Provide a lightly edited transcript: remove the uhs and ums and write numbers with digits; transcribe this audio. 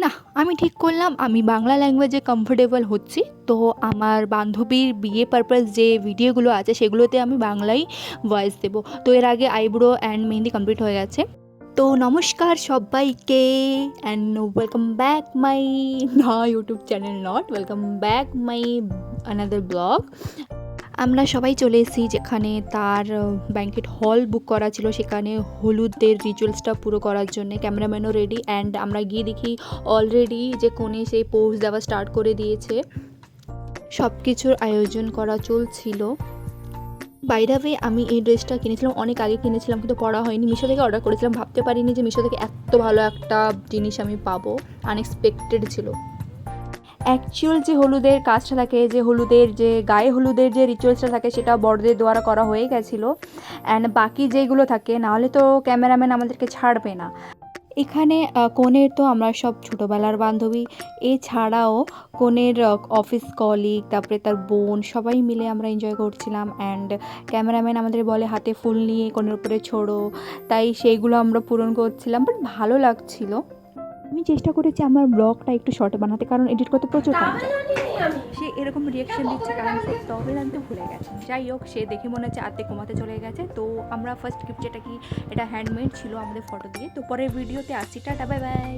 না, আমি ঠিক করলাম আমি বাংলা ল্যাঙ্গুয়েজে কমফোর্টেবল হচ্ছি। তো আমার বান্ধবীর বিয়ে পারপাস যে ভিডিওগুলো আছে সেগুলোতে আমি বাংলাই ভয়েস দেবো। তো এর আগে আইব্রো অ্যান্ড মেহেন্দি কমপ্লিট হয়ে গেছে। তো নমস্কার সবাইকে and welcome back my YouTube channel, not welcome back my another blog. আমরা সবাই চলে এসেছি যেখানে তার ব্যাঙ্কেট হল বুক করা ছিল, সেখানে হলুদের রিচুয়ালসটা পুরো করার জন্য। ক্যামেরাম্যানও রেডি, অ্যান্ড আমরা গিয়ে দেখি অলরেডি যে কোণে সেই পোজ দেওয়া স্টার্ট করে দিয়েছে। সব কিছুর আয়োজন করা চলছিল। বাই দ্য ওয়ে, আমি এই ড্রেসটা কিনেছিলাম অনেক আগে কিনেছিলাম, কিন্তু পরা হয়নি। মিশো থেকে অর্ডার করেছিলাম, ভাবতে পারিনি যে মিশো থেকে এত ভালো একটা জিনিস আমি পাবো। আনএক্সপেক্টেড ছিল। অ্যাকচুয়াল যে হলুদের কাজটা থাকে, যে হলুদের যে গায়ে হলুদের যে রিচুয়ালসটা থাকে, সেটা বড়দের দ্বারা করা হয়ে গেছিলো। অ্যান্ড বাকি যেগুলো থাকে, নাহলে তো ক্যামেরাম্যান আমাদেরকে ছাড়বে না। এখানে কনের তো আমরা সব ছোটোবেলার বান্ধবী, এছাড়াও কনের অফিস কলিগ, তারপরে তার বোন, সবাই মিলে আমরা এনজয় করছিলাম। অ্যান্ড ক্যামেরাম্যান আমাদের বলে হাতে ফুল নিয়ে কনের উপরে ছোড়ো, তাই সেইগুলো আমরা পূরণ করছিলাম। বাট ভালো লাগছিলো। আমি চেষ্টা করেছি আমার ব্লগটা একটু শর্ট বানাতে, কারণ এডিট করতে প্রচুর টাইম যায়। সে এরকম রিয়াকশন দিচ্ছে কারণ সে তবে আনতে ভুলে গেছে। যাই হোক, সে দেখে মনে হচ্ছে আর্ধেক কমাতে চলে গেছে। তো আমরা ফার্স্ট গিফট যেটা কি, এটা হ্যান্ডমেড ছিল আমাদের ফটো দিয়ে। তো পরের ভিডিওতে আসছি, টাটা, বাই বাই।